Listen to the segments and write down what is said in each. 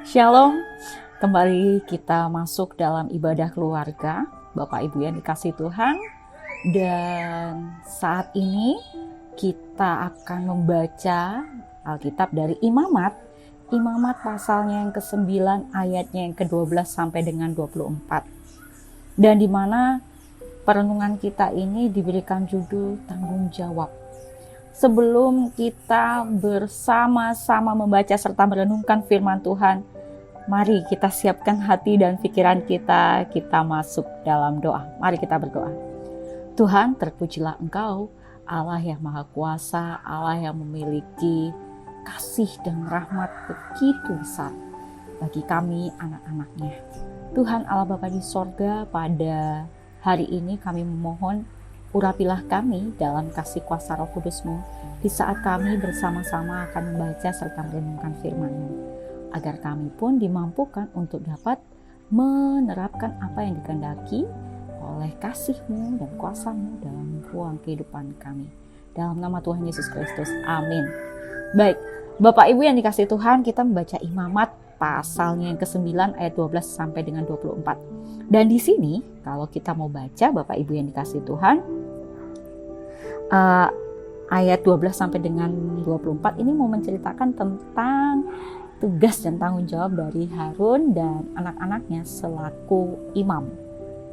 Shalom, kembali kita masuk dalam ibadah keluarga, Bapak Ibu yang dikasih Tuhan. Dan saat ini kita akan membaca Alkitab dari Imamat pasalnya yang ke-9 ayatnya yang ke-12 sampai dengan 24. Dan di mana perenungan kita ini diberikan judul tanggung jawab. Sebelum kita bersama-sama membaca serta merenungkan firman Tuhan, mari kita siapkan hati dan pikiran kita masuk dalam doa. Mari kita berdoa. Tuhan, terpujilah Engkau, Allah yang Maha Kuasa, Allah yang memiliki kasih dan rahmat begitu besar bagi kami anak-anaknya. Tuhan Allah Bapa di sorga, pada hari ini kami memohon, urapilah kami dalam kasih kuasa Roh Kudus-Mu di saat kami bersama-sama akan membaca serta merenungkan firman-Mu, agar kami pun dimampukan untuk dapat menerapkan apa yang dikehendaki oleh kasih-Mu dan kuasa-Mu dalam ruang kehidupan kami. Dalam nama Tuhan Yesus Kristus, amin. Baik, Bapak Ibu yang dikasih Tuhan, kita membaca Imamat pasalnya yang ke-9 ayat 12 sampai dengan 24. Dan di sini kalau kita mau baca, Bapak Ibu yang dikasih Tuhan, ayat 12 sampai dengan 24 ini mau menceritakan tentang tugas dan tanggung jawab dari Harun dan anak-anaknya selaku imam,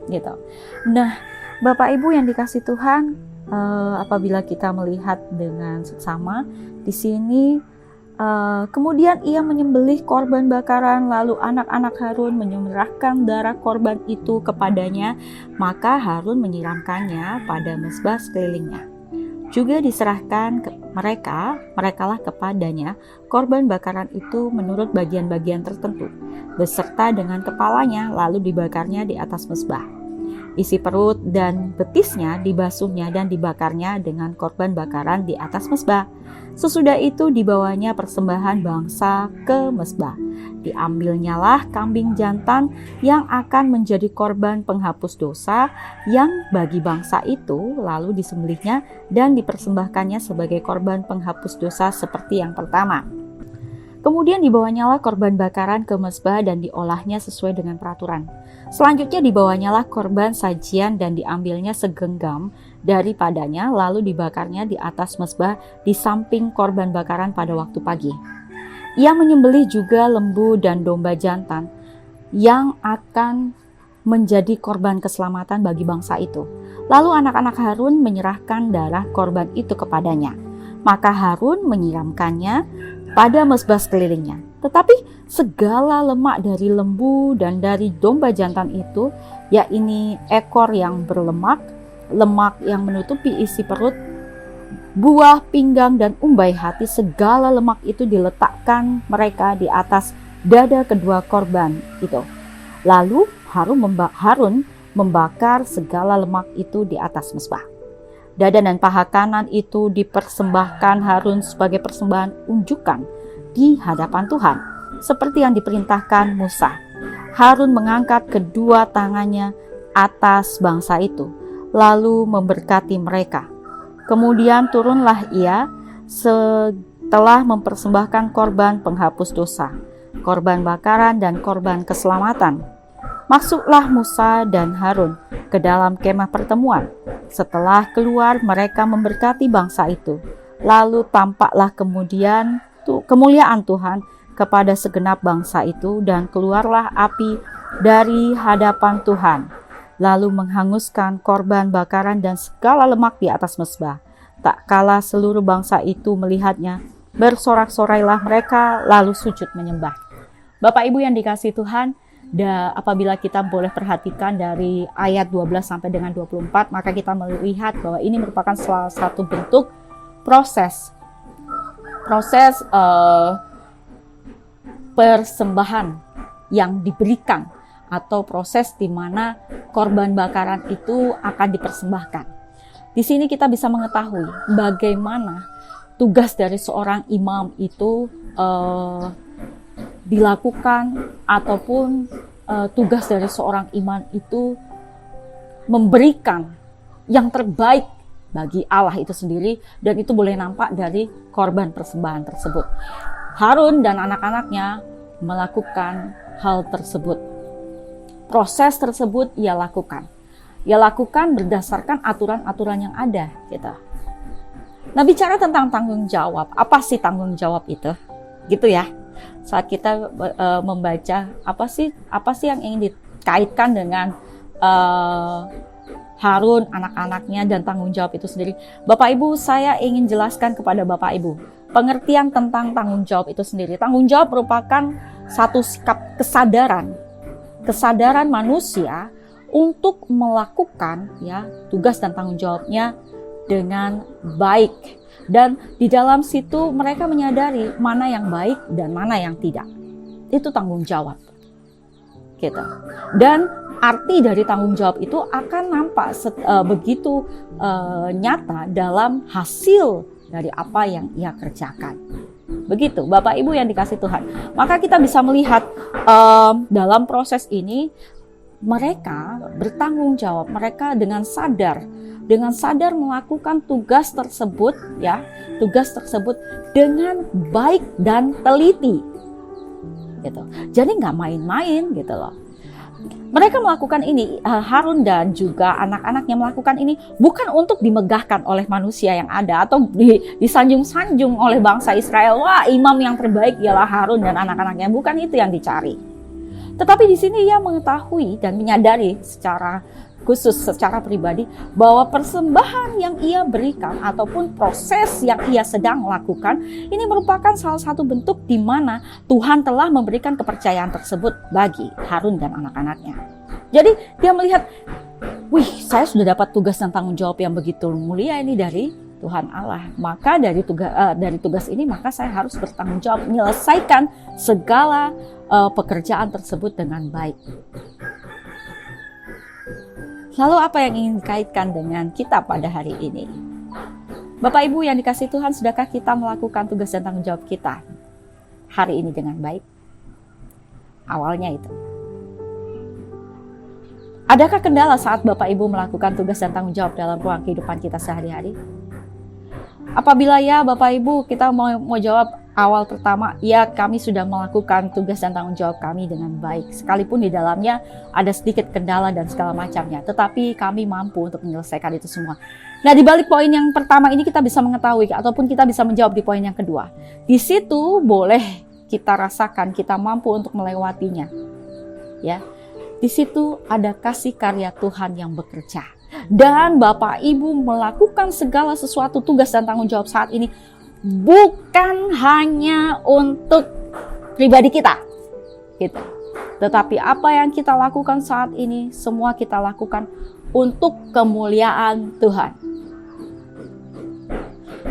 gitu. Nah, Bapak Ibu yang dikasih Tuhan, apabila kita melihat dengan seksama di sini, kemudian ia menyembelih korban bakaran, lalu anak-anak Harun menyerahkan darah korban itu kepadanya, maka Harun menyiramkannya pada mezbah sekelilingnya. Juga diserahkan merekalah kepadanya korban bakaran itu menurut bagian-bagian tertentu, beserta dengan kepalanya, lalu dibakarnya di atas mezbah. Isi perut dan betisnya dibasuhnya dan dibakarnya dengan korban bakaran di atas mezbah. Sesudah itu dibawanya persembahan bangsa ke mezbah. Diambilnyalah kambing jantan yang akan menjadi korban penghapus dosa yang bagi bangsa itu, lalu disembelihnya dan dipersembahkannya sebagai korban penghapus dosa seperti yang pertama. Kemudian dibawanyalah korban bakaran ke mezbah dan diolahnya sesuai dengan peraturan. Selanjutnya dibawanyalah korban sajian dan diambilnya segenggam daripadanya, lalu dibakarnya di atas mezbah di samping korban bakaran pada waktu pagi. Ia menyembelih juga lembu dan domba jantan yang akan menjadi korban keselamatan bagi bangsa itu. Lalu anak-anak Harun menyerahkan darah korban itu kepadanya. Maka Harun menyiramkannya pada mezbah sekelilingnya. Tetapi segala lemak dari lembu dan dari domba jantan itu, yakni ekor yang berlemak, lemak yang menutupi isi perut, buah pinggang dan umbai hati, segala lemak itu diletakkan mereka di atas dada kedua korban itu. Lalu Harun membakar segala lemak itu di atas mezbah. Dada dan paha kanan itu dipersembahkan Harun sebagai persembahan unjukan di hadapan Tuhan, seperti yang diperintahkan Musa. Harun mengangkat kedua tangannya atas bangsa itu, lalu memberkati mereka. Kemudian turunlah ia setelah mempersembahkan korban penghapus dosa, korban bakaran dan korban keselamatan. Masuklah Musa dan Harun ke dalam kemah pertemuan. Setelah keluar, mereka memberkati bangsa itu. Lalu tampaklah kemuliaan Tuhan kepada segenap bangsa itu, dan keluarlah api dari hadapan Tuhan, lalu menghanguskan korban bakaran dan segala lemak di atas mezbah. Tak kala seluruh bangsa itu melihatnya, bersorak-sorailah mereka, lalu sujud menyembah. Bapak Ibu yang dikasihi Tuhan, apabila kita boleh perhatikan dari ayat 12 sampai dengan 24, maka kita melihat bahwa ini merupakan salah satu bentuk proses persembahan yang diberikan, atau proses di mana korban bakaran itu akan dipersembahkan. Di sini kita bisa mengetahui bagaimana tugas dari seorang imam itu dilakukan, ataupun tugas dari seorang imam itu memberikan yang terbaik bagi Allah itu sendiri, dan itu boleh nampak dari korban persembahan tersebut. Harun dan anak-anaknya melakukan hal tersebut. Proses tersebut ia lakukan. Ia lakukan berdasarkan aturan-aturan yang ada, gitu. Nah, bicara tentang tanggung jawab, apa sih tanggung jawab itu? Gitu ya. Saat kita membaca apa sih yang ingin dikaitkan dengan Harun, anak-anaknya, dan tanggung jawab itu sendiri. Bapak Ibu, saya ingin jelaskan kepada Bapak Ibu pengertian tentang tanggung jawab itu sendiri. Tanggung jawab merupakan satu sikap kesadaran manusia untuk melakukan ya tugas dan tanggung jawabnya dengan baik. Dan di dalam situ mereka menyadari mana yang baik dan mana yang tidak. Itu tanggung jawab. Gitu. Dan arti dari tanggung jawab itu akan nampak begitu nyata dalam hasil dari apa yang ia kerjakan. Begitu, Bapak Ibu yang dikasih Tuhan. Maka kita bisa melihat dalam proses ini mereka bertanggung jawab, mereka dengan sadar melakukan tugas tersebut dengan baik dan teliti. Gitu. Jadi nggak main-main gitu loh. Mereka melakukan ini, Harun dan juga anak-anaknya melakukan ini bukan untuk dimegahkan oleh manusia yang ada atau disanjung-sanjung oleh bangsa Israel. Wah, imam yang terbaik ialah Harun dan anak-anaknya. Bukan itu yang dicari. Tetapi di sini ia mengetahui dan menyadari secara khusus, secara pribadi, bahwa persembahan yang ia berikan ataupun proses yang ia sedang lakukan ini merupakan salah satu bentuk di mana Tuhan telah memberikan kepercayaan tersebut bagi Harun dan anak-anaknya. Jadi dia melihat, wih, saya sudah dapat tugas dan tanggung jawab yang begitu mulia ini dari Tuhan Allah. Maka dari tugas ini maka saya harus bertanggung jawab menyelesaikan segala pekerjaan tersebut dengan baik. Lalu apa yang ingin dikaitkan dengan kita pada hari ini? Bapak Ibu yang dikasih Tuhan, sudahkah kita melakukan tugas dan tanggung jawab kita hari ini dengan baik? Awalnya itu. Adakah kendala saat Bapak Ibu melakukan tugas dan tanggung jawab dalam ruang kehidupan kita sehari-hari? Apabila ya Bapak Ibu, kita mau jawab awal pertama, ya kami sudah melakukan tugas dan tanggung jawab kami dengan baik. Sekalipun di dalamnya ada sedikit kendala dan segala macamnya, tetapi kami mampu untuk menyelesaikan itu semua. Nah, di balik poin yang pertama ini kita bisa mengetahui ataupun kita bisa menjawab di poin yang kedua. Di situ boleh kita rasakan kita mampu untuk melewatinya. Ya. Di situ ada kasih karya Tuhan yang bekerja. Dan Bapak Ibu melakukan segala sesuatu tugas dan tanggung jawab saat ini bukan hanya untuk pribadi kita, gitu. Tetapi apa yang kita lakukan saat ini semua kita lakukan untuk kemuliaan Tuhan.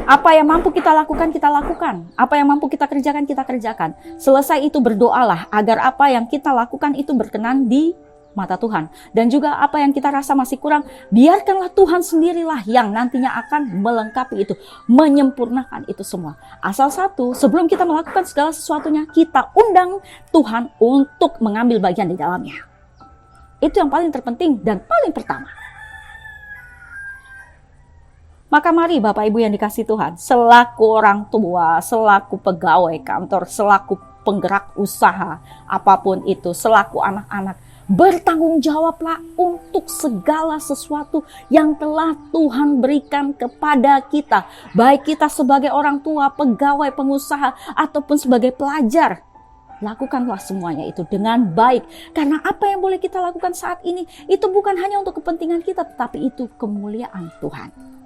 Apa yang mampu kita lakukan, kita lakukan. Apa yang mampu kita kerjakan, kita kerjakan. Selesai itu berdoalah agar apa yang kita lakukan itu berkenan di mata Tuhan. Dan juga apa yang kita rasa masih kurang, biarkanlah Tuhan sendirilah yang nantinya akan melengkapi itu, menyempurnakan itu semua. Asal satu, sebelum kita melakukan segala sesuatunya, kita undang Tuhan untuk mengambil bagian di dalamnya. Itu yang paling terpenting dan paling pertama. Maka mari Bapak Ibu yang dikasih Tuhan, selaku orang tua, selaku pegawai kantor, selaku penggerak usaha, apapun itu, selaku anak-anak, bertanggung jawablah untuk segala sesuatu yang telah Tuhan berikan kepada kita. Baik kita sebagai orang tua, pegawai, pengusaha, ataupun sebagai pelajar. Lakukanlah semuanya itu dengan baik. Karena apa yang boleh kita lakukan saat ini, itu bukan hanya untuk kepentingan kita, tetapi itu kemuliaan Tuhan.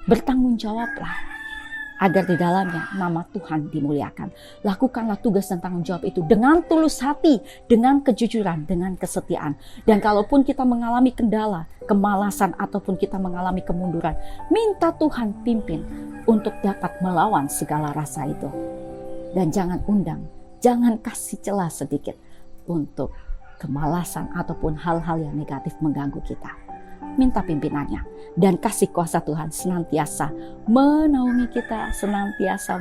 Bertanggung jawablah agar di dalamnya nama Tuhan dimuliakan. Lakukanlah tugas dan tanggung jawab itu dengan tulus hati, dengan kejujuran, dengan kesetiaan. Dan kalaupun kita mengalami kendala, kemalasan, ataupun kita mengalami kemunduran, minta Tuhan pimpin untuk dapat melawan segala rasa itu. Dan jangan undang, jangan kasih celah sedikit untuk kemalasan ataupun hal-hal yang negatif mengganggu kita. Minta pimpinannya dan kasih kuasa Tuhan senantiasa menaungi kita, senantiasa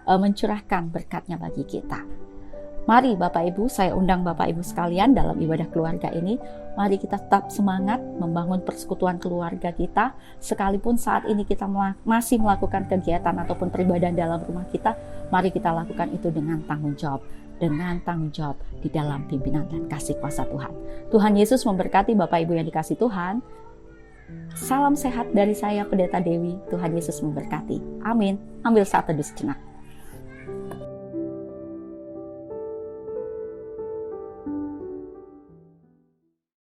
mencurahkan berkatnya bagi kita. Mari Bapak Ibu, saya undang Bapak Ibu sekalian dalam ibadah keluarga ini. Mari kita tetap semangat membangun persekutuan keluarga kita. Sekalipun saat ini kita masih melakukan kegiatan ataupun peribadahan dalam rumah kita, mari kita lakukan itu dengan tanggung jawab. dengan tanggung jawab di dalam pimpinan dan kasih kuasa Tuhan. Tuhan Yesus memberkati Bapak Ibu yang dikasih Tuhan. Salam sehat dari saya Pendeta Dewi. Tuhan Yesus memberkati. Amin. Ambil saat teduh sejenak.